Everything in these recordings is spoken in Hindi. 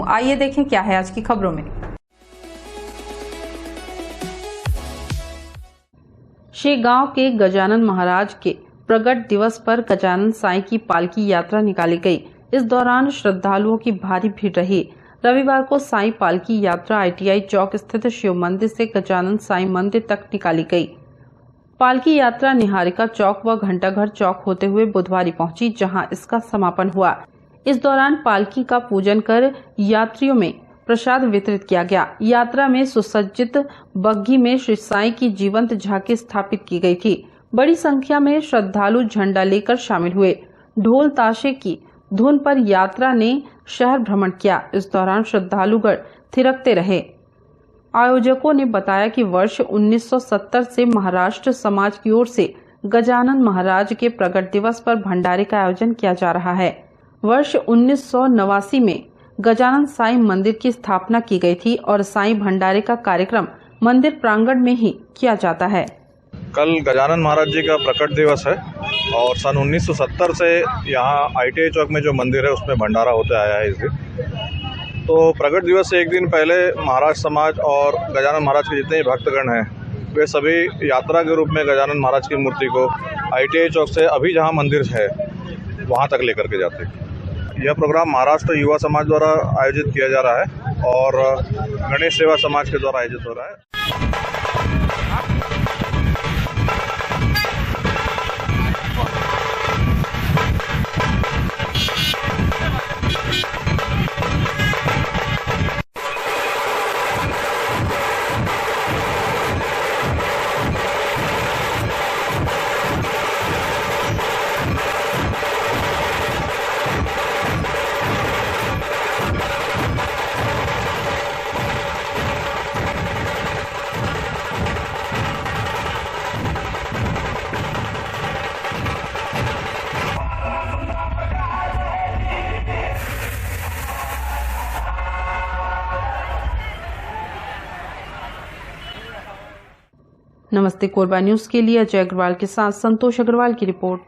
आइए देखें क्या है आज की खबरों में। शेगांव के गजानन महाराज के प्रगट दिवस पर गजानन साईं की पालकी यात्रा निकाली गई। इस दौरान श्रद्धालुओं की भारी भीड़ रही। रविवार को साईं पालकी यात्रा ITI चौक स्थित शिव मंदिर से गजानन साईं मंदिर तक निकाली गई। पालकी यात्रा निहारिका चौक व घंटाघर चौक होते हुए बुधवारी पहुंची, जहां इसका समापन हुआ। इस दौरान पालकी का पूजन कर यात्रियों में प्रसाद वितरित किया गया। यात्रा में सुसज्जित बग्घी में श्री साईं की जीवंत झांकी स्थापित की गई थी। बड़ी संख्या में श्रद्धालु झंडा लेकर शामिल हुए। ढोल ताशे की धुन पर यात्रा ने शहर भ्रमण किया। इस दौरान श्रद्धालुगण थिरकते रहे। आयोजकों ने बताया कि वर्ष 1970 से महाराष्ट्र समाज की ओर से गजानन महाराज के प्रगट दिवस पर भंडारे का आयोजन किया जा रहा है। वर्ष 1989 में गजानन साईं मंदिर की स्थापना की गई थी और साईं भंडारे का कार्यक्रम मंदिर प्रांगण में ही किया जाता है। कल गजानन महाराज जी का प्रकट दिवस है और सन 1970 से यहाँ ITI चौक में जो मंदिर है उसमें भंडारा होते आया है इस दिन। तो प्रकट दिवस से एक दिन पहले महाराष्ट्र समाज और गजानन महाराज के जितने भक्तगण हैं वे सभी यात्रा के रूप में गजानन महाराज की मूर्ति को ITI चौक से अभी जहाँ मंदिर है वहाँ तक लेकर के जाते हैं। यह प्रोग्राम महाराष्ट्र युवा समाज द्वारा आयोजित किया जा रहा है और गणेश सेवा समाज के द्वारा आयोजित हो रहा है। नमस्ते कोरबा न्यूज के लिए अजय अग्रवाल के साथ संतोष अग्रवाल की रिपोर्ट।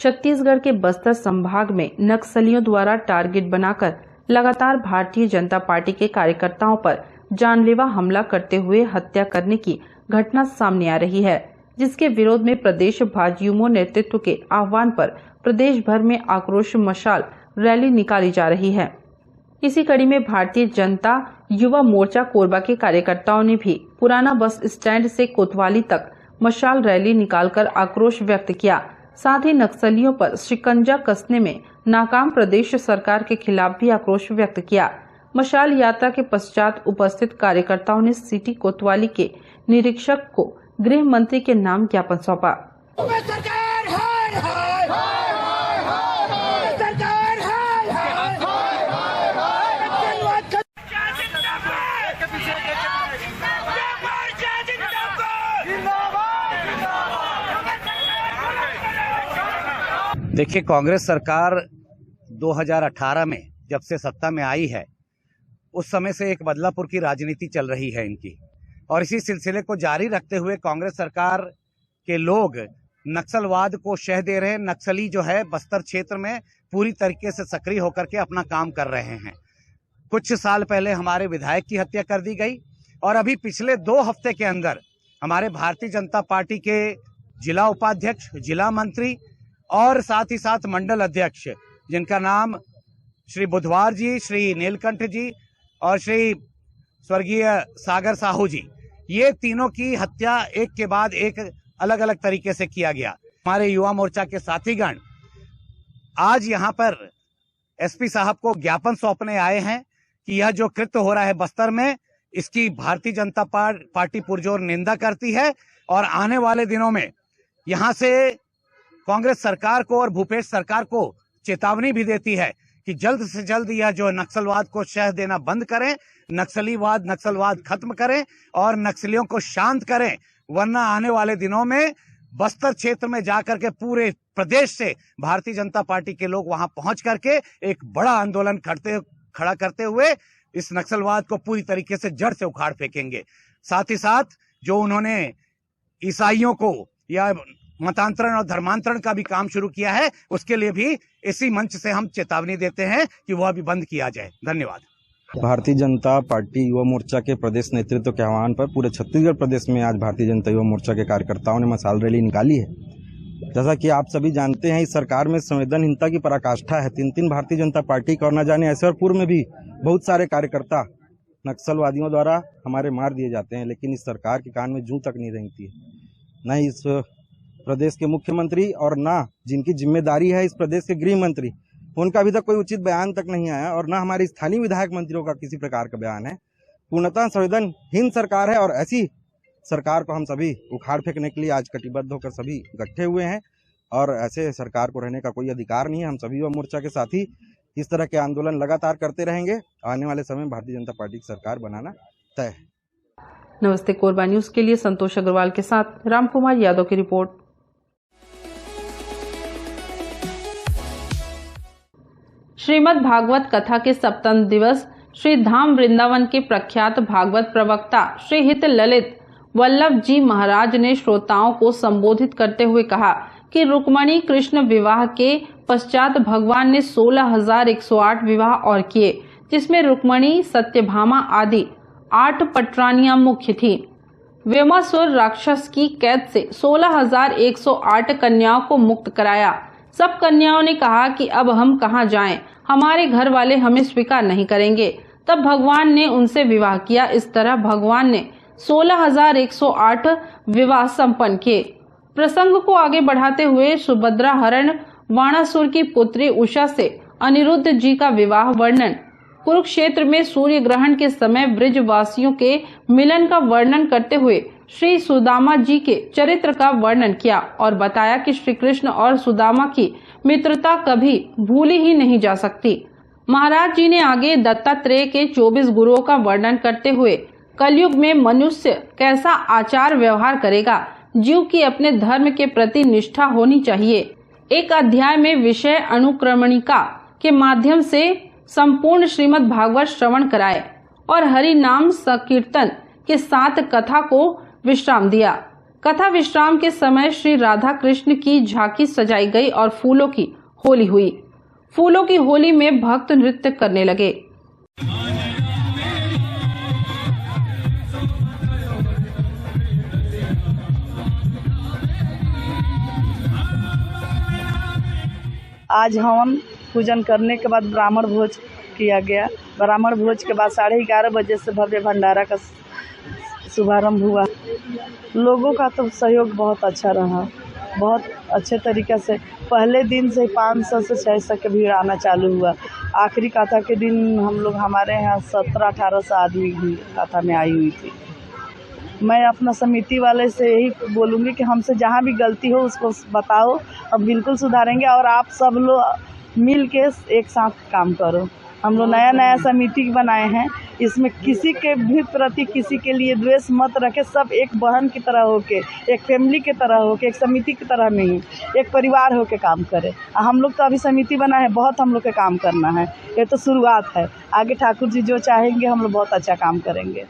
छत्तीसगढ़ के बस्तर संभाग में नक्सलियों द्वारा टारगेट बनाकर लगातार भारतीय जनता पार्टी के कार्यकर्ताओं पर जानलेवा हमला करते हुए हत्या करने की घटना सामने आ रही है, जिसके विरोध में प्रदेश भाजयुमो नेतृत्व के आह्वान पर प्रदेश भर में आक्रोश मशाल रैली निकाली जा रही है। इसी कड़ी में भारतीय जनता युवा मोर्चा कोरबा के कार्यकर्ताओं ने भी पुराना बस स्टैंड से कोतवाली तक मशाल रैली निकालकर आक्रोश व्यक्त किया। साथ ही नक्सलियों पर शिकंजा कसने में नाकाम प्रदेश सरकार के खिलाफ भी आक्रोश व्यक्त किया। मशाल यात्रा के पश्चात उपस्थित कार्यकर्ताओं ने सिटी कोतवाली के निरीक्षक को गृह मंत्री के नाम ज्ञापन सौंपा। देखिए, कांग्रेस सरकार 2018 में जब से सत्ता में आई है उस समय से एक बदलापुर की राजनीति चल रही है इनकी, और इसी सिलसिले को जारी रखते हुए कांग्रेस सरकार के लोग नक्सलवाद को शह दे रहे हैं। नक्सली जो है बस्तर क्षेत्र में पूरी तरीके से सक्रिय होकर के अपना काम कर रहे हैं। कुछ साल पहले हमारे विधायक की हत्या कर दी गई और अभी पिछले 2 हफ्ते के अंदर हमारे भारतीय जनता पार्टी के जिला उपाध्यक्ष, जिला मंत्री और साथ ही साथ मंडल अध्यक्ष, जिनका नाम श्री बुधवार जी, श्री नीलकंठ जी और श्री स्वर्गीय सागर साहू जी, ये तीनों की हत्या एक के बाद एक अलग अलग तरीके से किया गया। हमारे युवा मोर्चा के साथीगण आज यहाँ पर SP साहब को ज्ञापन सौंपने आए हैं कि यह जो कृत्य हो रहा है बस्तर में, इसकी भारतीय जनता पार्टी पुरजोर निंदा करती है और आने वाले दिनों में यहाँ से कांग्रेस सरकार को और भूपेश सरकार को चेतावनी भी देती है कि जल्द से जल्द यह जो नक्सलवाद को शह देना बंद करें, नक्सलवाद खत्म करें और नक्सलियों को शांत करें, वरना आने वाले दिनों में बस्तर क्षेत्र में जाकर के पूरे प्रदेश से भारतीय जनता पार्टी के लोग वहां पहुंच करके एक बड़ा आंदोलन खड़ा करते हुए इस नक्सलवाद को पूरी तरीके से जड़ से उखाड़ फेंकेंगे। साथ ही साथ जो उन्होंने ईसाइयों को या मतांतरण और धर्मांतरण का भी काम शुरू किया है, उसके लिए भी इसी मंच से हम चेतावनी देते हैं कि वह भी बंद किया जाए। धन्यवाद। भारतीय जनता पार्टी युवा मोर्चा के प्रदेश नेतृत्व के आह्वान पर पूरे छत्तीसगढ़ प्रदेश में आज भारतीय जनता युवा मोर्चा के कार्यकर्ताओं ने मशाल रैली निकाली है। जैसा कि आप सभी जानते हैं, इस सरकार में संवेदनहीनता की पराकाष्ठा है। 3 भारतीय जनता पार्टी का और न जाने ऐसे और पूर्व में भी बहुत सारे कार्यकर्ता नक्सलवादियों द्वारा हमारे मार दिए जाते हैं, लेकिन इस सरकार के कान में जूं तक नहीं रेंगती है। न इस प्रदेश के मुख्यमंत्री और न जिनकी जिम्मेदारी है इस प्रदेश के गृह मंत्री, उनका अभी तक कोई उचित बयान तक नहीं आया, और न हमारे स्थानीय विधायक मंत्रियों का किसी प्रकार का बयान है। पूर्णतः संवेदनहीन सरकार है और ऐसी सरकार को हम सभी उखाड़ फेंकने के लिए आज कटिबद्ध होकर सभी इकट्ठे हुए हैं, और ऐसे सरकार को रहने का कोई अधिकार नहीं है। हम सभी युवा मोर्चा के साथी इस तरह के आंदोलन लगातार करते रहेंगे। आने वाले समय में भारतीय जनता पार्टी की सरकार बनाना तय है। नमस्ते कोरबा न्यूज के लिए संतोष अग्रवाल के साथ रामकुमार यादव की रिपोर्ट। श्रीमद् भागवत कथा के सप्तम दिवस श्री धाम वृंदावन के प्रख्यात भागवत प्रवक्ता श्री हित ललित वल्लभ जी महाराज ने श्रोताओं को संबोधित करते हुए कहा कि रुक्मणी कृष्ण विवाह के पश्चात भगवान ने 16,108 विवाह और किए, जिसमें रुक्मणी, सत्यभामा आदि 8 पटरानियां मुख्य थी। व्योमासुर राक्षस की कैद से 16,108 कन्याओं को मुक्त कराया। सब कन्याओं ने कहा कि अब हम कहाँ जाएं, हमारे घर वाले हमें स्वीकार नहीं करेंगे। तब भगवान ने उनसे विवाह किया। इस तरह भगवान ने 16,108 विवाह संपन्न किए। प्रसंग को आगे बढ़ाते हुए सुभद्रा हरण वाणासुर की पुत्री उषा से अनिरुद्ध जी का विवाह वर्णन, कुरुक्षेत्र में सूर्य ग्रहण के समय ब्रजवासियों के मिलन का वर्णन करते हुए श्री सुदामा जी के चरित्र का वर्णन किया और बताया कि श्री कृष्ण और सुदामा की मित्रता कभी भूली ही नहीं जा सकती। महाराज जी ने आगे दत्तात्रेय के 24 गुरुओं का वर्णन करते हुए कलयुग में मनुष्य कैसा आचार व्यवहार करेगा, जीव की अपने धर्म के प्रति निष्ठा होनी चाहिए। एक अध्याय में विषय अनुक्रमणिका के माध्यम से संपूर्ण श्रीमद् भागवत श्रवण कराए और हरि नाम संकीर्तन के साथ कथा को विश्राम दिया। कथा विश्राम के समय श्री राधा कृष्ण की झांकी सजाई गई और फूलों की होली हुई। फूलों की होली में भक्त नृत्य करने लगे। आज हवन पूजन करने के बाद ब्राह्मण भोज किया गया। ब्राह्मण भोज के बाद 11:30 बजे से भव्य भंडारा का शुभारंभ हुआ। लोगों का तो सहयोग बहुत अच्छा रहा, बहुत अच्छे तरीके से। पहले दिन से 500 से 600 के भीड़ आना चालू हुआ। आखिरी कथा के दिन हम लोग हमारे यहाँ 1700-1800 आदमी भी कथा में आई हुई थी। मैं अपना समिति वाले से यही बोलूँगी कि हमसे जहाँ भी गलती हो उसको बताओ, हम बिल्कुल सुधारेंगे और आप सब लोग मिल के एक साथ काम करो। हम लोग नया समिति बनाए हैं, इसमें किसी के भी प्रति किसी के लिए द्वेष मत रखे। सब एक बहन की तरह होके, एक फैमिली की तरह होके, एक समिति की तरह नहीं, एक परिवार होके काम करे। हम लोग तो अभी समिति बना है, बहुत हम लोग के काम करना है, ये तो शुरुआत है। आगे ठाकुर जी जो चाहेंगे हम लोग बहुत अच्छा काम करेंगे।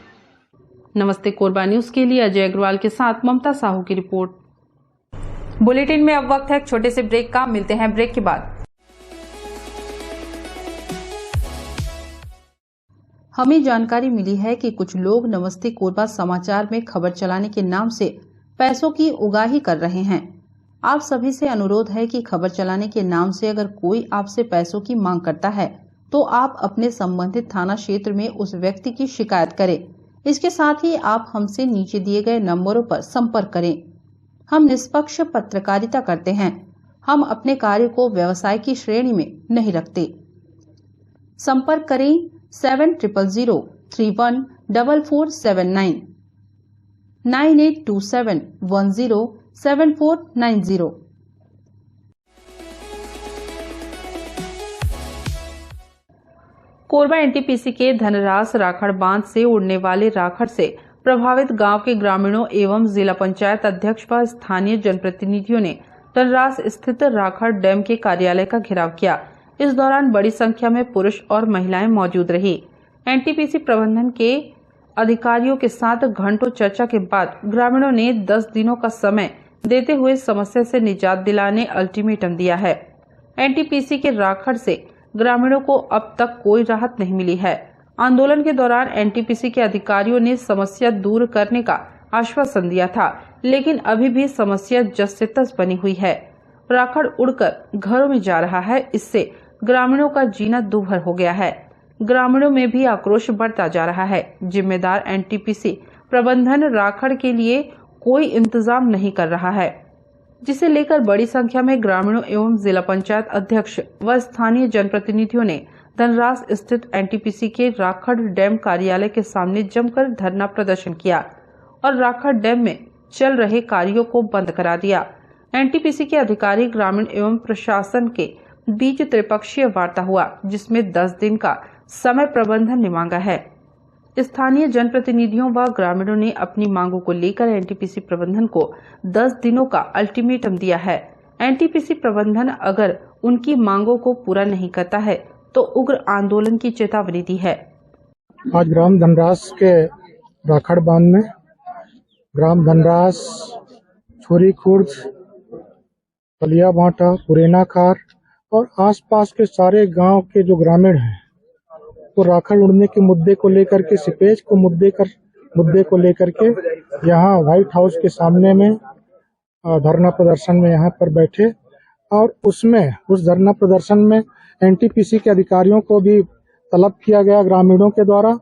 नमस्ते कोरबा न्यूज के लिए अजय अग्रवाल के साथ ममता साहू की रिपोर्ट। बुलेटिन में अब वक्त है एक छोटे से ब्रेक का। मिलते हैं ब्रेक के बाद। हमें जानकारी मिली है कि कुछ लोग नमस्ते कोरबा समाचार में खबर चलाने के नाम से पैसों की उगाही कर रहे हैं। आप सभी से अनुरोध है कि खबर चलाने के नाम से अगर कोई आपसे पैसों की मांग करता है तो आप अपने संबंधित थाना क्षेत्र में उस व्यक्ति की शिकायत करें। इसके साथ ही आप हमसे नीचे दिए गए नंबरों पर संपर्क करें। हम निष्पक्ष पत्रकारिता करते हैं। हम अपने कार्य को व्यवसाय की श्रेणी में नहीं रखते। संपर्क करें 7000314479 9827107490। कोरबा एनटीपीसी के धनरास राखड़ बांध से उड़ने वाले राखड़ से प्रभावित गांव के ग्रामीणों एवं जिला पंचायत अध्यक्ष व स्थानीय जनप्रतिनिधियों ने धनरास स्थित राखड़ डैम के कार्यालय का घेराव किया। इस दौरान बड़ी संख्या में पुरुष और महिलाएं मौजूद रही। एनटीपीसी प्रबंधन के अधिकारियों के साथ घंटों चर्चा के बाद ग्रामीणों ने 10 दिनों का समय देते हुए समस्या से निजात दिलाने अल्टीमेटम दिया है। एनटीपीसी के राखड़ से ग्रामीणों को अब तक कोई राहत नहीं मिली है। आंदोलन के दौरान एनटीपीसी के अधिकारियों ने समस्या दूर करने का आश्वासन दिया था, लेकिन अभी भी समस्या जस से तस बनी हुई है। राखड़ उड़कर घरों में जा रहा है, इससे ग्रामीणों का जीना दूभर हो गया है। ग्रामीणों में भी आक्रोश बढ़ता जा रहा है। जिम्मेदार एनटीपीसी प्रबंधन राखड़ के लिए कोई इंतजाम नहीं कर रहा है, जिसे लेकर बड़ी संख्या में ग्रामीणों एवं जिला पंचायत अध्यक्ष व स्थानीय जनप्रतिनिधियों ने धनरास स्थित एनटीपीसी के राखड़ डैम कार्यालय के सामने जमकर धरना प्रदर्शन किया और राखड़ डैम में चल रहे कार्यों को बंद करा दिया। एनटीपीसी के अधिकारी, ग्रामीण एवं प्रशासन के बीच त्रिपक्षीय वार्ता हुआ, जिसमें 10 दिन का समय प्रबंधन ने मांगा है। स्थानीय जनप्रतिनिधियों व ग्रामीणों ने अपनी मांगों को लेकर एनटीपीसी प्रबंधन को 10 दिनों का अल्टीमेटम दिया है। एनटीपीसी प्रबंधन अगर उनकी मांगों को पूरा नहीं करता है तो उग्र आंदोलन की चेतावनी दी है। आज ग्राम धनरास के राखड़ बांध में ग्राम धनरास, छोरी खुर्द, पलिया भाटा, पुरेना खार और आसपास के सारे गांव के जो ग्रामीण हैं तो राखड़ उड़ने के मुद्दे को लेकर के, सीपेज को मुद्दे को लेकर के यहाँ व्हाइट हाउस के सामने में धरना प्रदर्शन में यहाँ पर बैठे और उस धरना प्रदर्शन में एनटीपीसी के अधिकारियों को भी तलब किया गया ग्रामीणों के द्वारा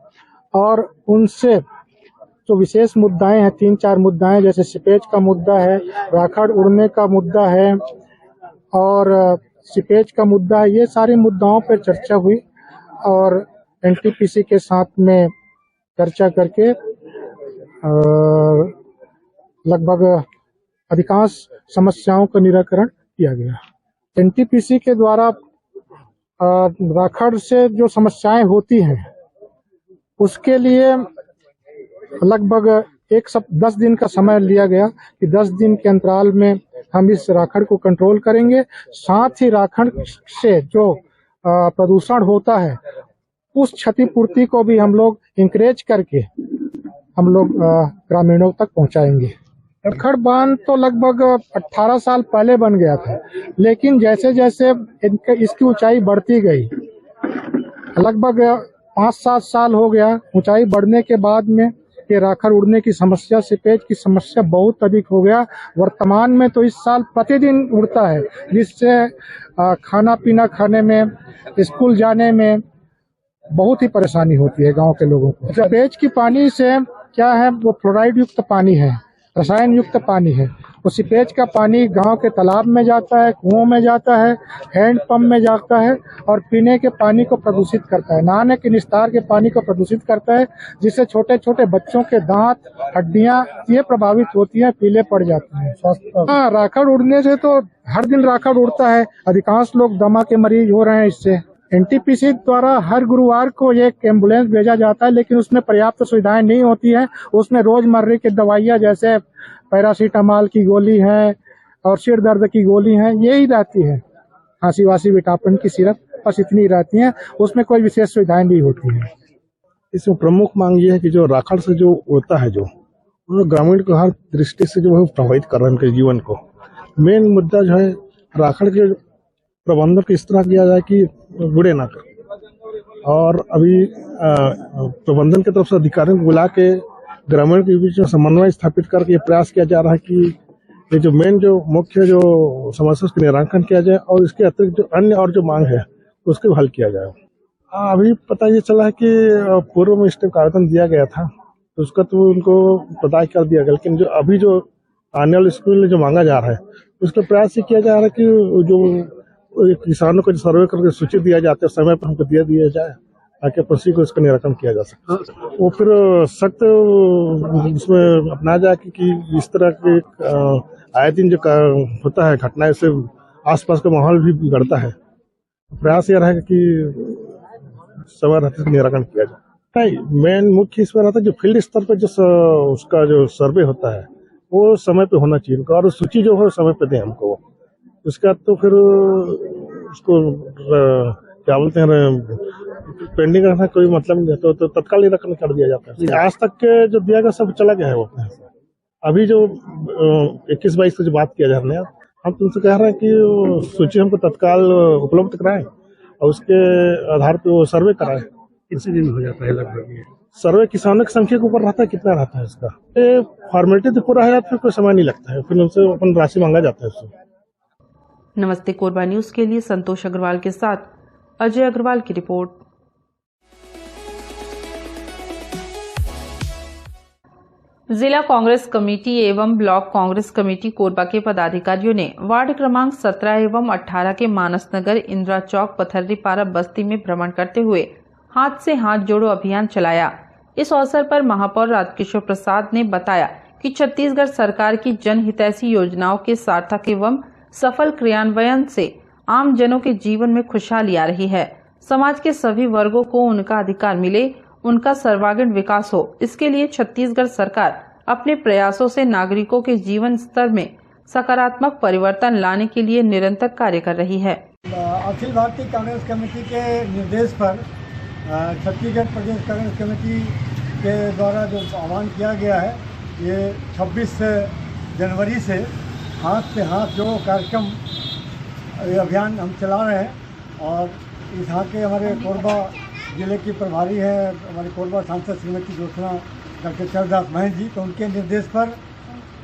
और उनसे जो विशेष मुद्दाएं हैं, 3-4 मुद्दाएं, जैसे सीपेज का मुद्दा है, राखड़ उड़ने का मुद्दा है और सीपेज का मुद्दा है। ये सारे मुद्दाओं पर चर्चा हुई और एनटीपीसी के साथ में चर्चा करके लगभग अधिकांश समस्याओं का निराकरण किया गया। एनटीपीसी के द्वारा राखड़ से जो समस्याएं होती हैं उसके लिए लगभग 10 दिन का समय लिया गया कि 10 दिन के अंतराल में हम इस राखड़ को कंट्रोल करेंगे। साथ ही राखड़ से जो प्रदूषण होता है उस क्षतिपूर्ति को भी हम लोग इंकरेज करके हम लोग ग्रामीणों तक पहुंचाएंगे। राखड़ बांध तो लगभग 18 साल पहले बन गया था, लेकिन जैसे जैसे इसकी ऊंचाई बढ़ती गई, लगभग 5-7 साल हो गया, ऊंचाई बढ़ने के बाद में ये राखड़ उड़ने की समस्या, सीपेज की समस्या बहुत अधिक हो गया। वर्तमान में तो इस साल प्रतिदिन उड़ता है, जिससे खाना पीना खाने में, स्कूल जाने में बहुत ही परेशानी होती है गांव के लोगों को। सीपेज की पानी से क्या है, वो फ्लोराइड युक्त पानी है, रसायन युक्त पानी है। वो सीपेज का पानी गांव के तालाब में जाता है, कुओं में जाता है, हैंडपंप में जाता है और पीने के पानी को प्रदूषित करता है, नहाने के निस्तार के पानी को प्रदूषित करता है, जिससे छोटे छोटे बच्चों के दांत, हड्डियां ये प्रभावित होती हैं, पीले पड़ जाते हैं। हाँ, राखड़ उड़ने से तो हर दिन राखड़ उड़ता है, अधिकांश लोग दमा के मरीज हो रहे हैं इससे। एनटीपीसी द्वारा हर गुरुवार को एक एम्बुलेंस भेजा जाता है, लेकिन उसमें पर्याप्त सुविधाएं नहीं होती है। उसमें रोजमर्रा की दवाइयां जैसे पैरासीटामॉल की गोली है और सिर दर्द की गोली है, यही रहती है, खांसी वासी विटामिन की सिरप, बस इतनी रहती है। उसमें कोई विशेष सुविधाएं नहीं होती है। इसमें प्रमुख मांग ये है कि जो राखड़ से जो होता है, जो ग्रामीण को हर दृष्टि से जो है प्रभावित कर रहा है उनके जीवन को। मेन मुद्दा जो है राखड़ के प्रबंधन को इस तरह किया जाए कि बुरे ना कर, और अभी प्रबंधन की तरफ से अधिकारियों को बुला के ग्रामीण के बीच में समन्वय स्थापित करके ये प्रयास किया जा रहा है कि ये जो मेन जो मुख्य जो समस्या उसका निराकरण किया जाए और इसके अतिरिक्त जो अन्य और जो मांग है उसको हल किया जाए। अभी पता ये चला है कि पूर्व में स्टेप का आवेदन दिया गया था, तो उसका तो उनको पता कर दिया गया, लेकिन जो अभी जो आने वाले स्कूल में जो मांगा जा रहा है उसका प्रयास ये किया जा रहा है कि जो किसानों को सर्वे करके सूची दिया जाता है, समय पर हमको दिया जाए ताकि कृषि को इसका निराकरण किया जा सके। वो फिर सख्त उसमें अपनाया जाए कि इस तरह के आए दिन जो होता है घटनाएं से आसपास का माहौल भी बिगड़ता है। प्रयास यह रहेगा कि समय रहते निराकरण किया जाए। नहीं, मेन मुख्य इसमें रहता है जो फील्ड स्तर पर जो उसका जो सर्वे होता है वो समय पे होना चाहिए और सूची जो है समय पे दें हमको। उसका तो फिर उसको क्या बोलते हैं पेंडिंग रखना कोई मतलब नहीं है, तो तत्काल निराकरण कर दिया जाता है। आज तक के जो दिया गया सब चला गया है वो अपने। अभी जो 21-22 से जो बात किया जा रहा है, हम तुमसे कह रहे हैं कि सूची हमको तत्काल उपलब्ध कराएं और उसके आधार पर वो सर्वे कराएं। कितने दिन हो जाता है लगभग ये सर्वे? किसानों की संख्या के ऊपर रहता है, कितना रहता है इसका। ये फॉर्मेलिटी तो पूरा है, फिर कोई समय नहीं लगता है, फिर उनसे अपन राशि मांगा जाता है उससे। नमस्ते कोरबा न्यूज के लिए संतोष अग्रवाल के साथ अजय अग्रवाल की रिपोर्ट। जिला कांग्रेस कमेटी एवं ब्लॉक कांग्रेस कमेटी कोरबा के पदाधिकारियों ने वार्ड क्रमांक 17 एवं 18 के मानसनगर, इंदिरा चौक, पथर्रीपारा बस्ती में भ्रमण करते हुए हाथ से हाथ जोड़ो अभियान चलाया। इस अवसर पर महापौर राजकिशोर प्रसाद ने बताया कि छत्तीसगढ़ सरकार की जनहितैषी योजनाओं के सार्थक एवं सफल क्रियान्वयन से आम जनों के जीवन में खुशहाली आ रही है। समाज के सभी वर्गों को उनका अधिकार मिले, उनका सर्वांगीण विकास हो, इसके लिए छत्तीसगढ़ सरकार अपने प्रयासों से नागरिकों के जीवन स्तर में सकारात्मक परिवर्तन लाने के लिए निरंतर कार्य कर रही है। अखिल भारतीय कांग्रेस कमेटी के निर्देश पर छत्तीसगढ़ प्रदेश कांग्रेस कमेटी के द्वारा जो आह्वान किया गया है, ये 26 जनवरी से हाथ से हाथ जोड़ो कार्यक्रम अभियान हम चला रहे हैं। और यहाँ के हमारे कोरबा जिले की प्रभारी है हमारे कोरबा सांसद श्रीमती ज्योत्सना डॉक्टर चरदास महंत जी, तो उनके निर्देश पर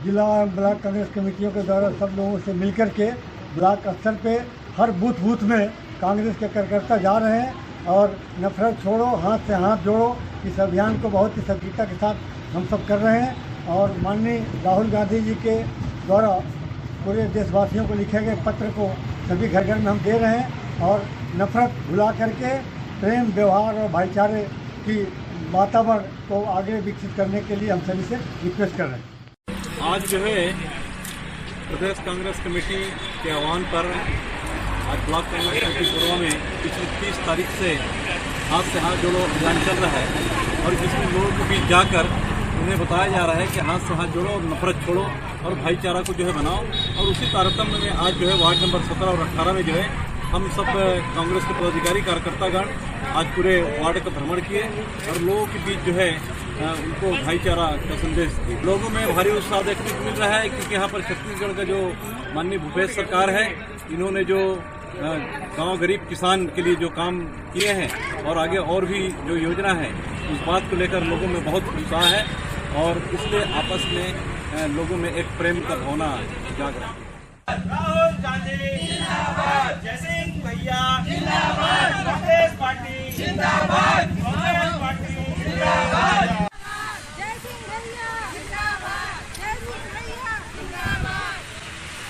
जिला और ब्लॉक कांग्रेस कमेटियों के द्वारा सब लोगों से मिलकर के ब्लॉक स्तर पे हर बूथ में कांग्रेस के कार्यकर्ता जा रहे हैं और नफरत छोड़ो हाथ से हाथ जोड़ो इस अभियान को बहुत ही सक्रियता के साथ हम सब कर रहे हैं। और माननीय राहुल गांधी जी के द्वारा पूरे देशवासियों को लिखे गए पत्र को सभी घर घर में हम दे रहे हैं और नफरत भुला करके प्रेम, व्यवहार और भाईचारे की वातावरण को आगे विकसित करने के लिए हम सभी से रिक्वेस्ट कर रहे हैं। आज जो है प्रदेश कांग्रेस कमेटी के आह्वान पर आज ब्लॉक कांग्रेस कमेटी कोरबा में पिछली 30 तारीख से हाथ से हाथ जोड़ो अभियान चल रहा है और जिसमें लोगों के बीच जाकर उन्हें बताया जा रहा है कि हाथ से हाथ जोड़ो और नफरत छोड़ो और भाईचारा को जो है बनाओ। और उसी तारतम्य में आज जो है वार्ड नंबर 17 और 18 में जो है हम सब कांग्रेस के पदाधिकारी कार्यकर्तागण आज पूरे वार्ड का भ्रमण किए और लोगों के बीच जो है उनको भाईचारा का संदेश दिए। लोगों में भारी उत्साह देखने को मिल रहा है क्योंकि यहाँ पर छत्तीसगढ़ का जो माननीय भूपेश सरकार है, इन्होंने जो गांव गरीब किसान के लिए जो काम किए हैं और आगे और भी जो योजना है, उस बात को लेकर लोगों में बहुत उत्साह है और इसलिए आपस में लोगों में एक प्रेम का भावना जाग रहा है। राहुल गांधी जिंदाबाद, जय सिंह भैया जिंदाबाद, कांग्रेस पार्टी जिंदाबाद, कांग्रेस पार्टी जिंदाबाद, जय सिंह भैया जिंदाबाद, जय सिंह भैया जिंदाबाद,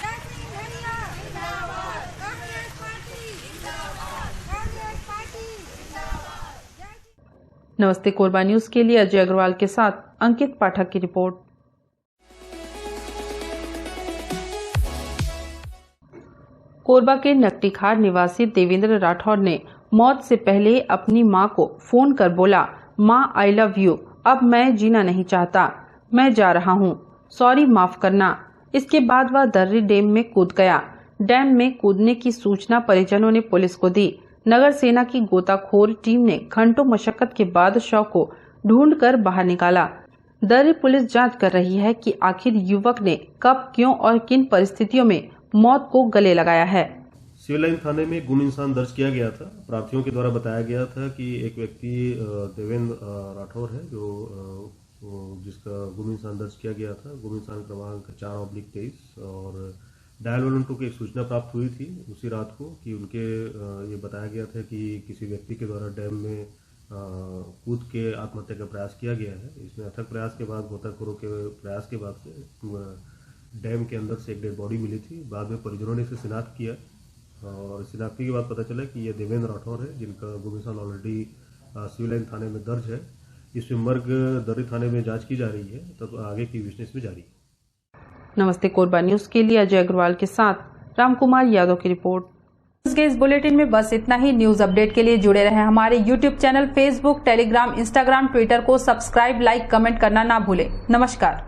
जय सिंह भैया जिंदाबाद, कांग्रेस पार्टी जिंदाबाद, कांग्रेस पार्टी जिंदाबाद। नमस्ते कोरबा न्यूज के लिए अजय अग्रवाल के साथ अंकित पाठक की रिपोर्ट। कोरबा के नकटीखार निवासी देवेंद्र राठौर ने मौत से पहले अपनी मां को फोन कर बोला, मां आई लव यू, अब मैं जीना नहीं चाहता, मैं जा रहा हूं, सॉरी माफ करना। इसके बाद वह दर्री डैम में कूद गया। डैम में कूदने की सूचना परिजनों ने पुलिस को दी। नगर सेना की गोताखोर टीम ने घंटों मशक्कत के बाद शव को ढूंढकर बाहर निकाला। दर्री पुलिस जांच कर रही है कि आखिर युवक ने कब, क्यों और किन परिस्थितियों में मौत को गले लगाया है। सिविल लाइन थाने में गुम इंसान दर्ज किया गया था। प्रार्थियों के द्वारा बताया गया था कि एक व्यक्ति देवेंद्र राठौर है जो जिसका गुम इंसान दर्ज किया गया था। गुम इंसान क्रमांक 4/23 और डायल 112 की एक सूचना प्राप्त हुई थी उसी रात को कि उनके ये बताया गया था कि किसी व्यक्ति के द्वारा डैम में कूद के आत्महत्या का प्रयास किया गया है। इसमें अथक प्रयास के बाद, गोताखोरों के प्रयास के बाद से डैम के अंदर से एक डेड बॉडी मिली थी। बाद में परिजनों ने इसे शिनाख्त किया और शिनाख्ती के बाद पता चला कि ये देवेंद्र राठौर है जिनका गुम इंसान ऑलरेडी सिविल लाइन थाने में दर्ज है। इसमें मर्ग दर्री थाने में जांच की जा रही है, तब आगे की विशेष में जारी है। नमस्ते कोरबा न्यूज के लिए अजय अग्रवाल के साथ रामकुमार यादव की रिपोर्ट। इस बुलेटिन में बस इतना ही। न्यूज अपडेट के लिए जुड़े रहें हमारे YouTube channel, Facebook, Telegram, Instagram, Twitter को सब्सक्राइब, लाइक, कमेंट करना ना भूलें। नमस्कार।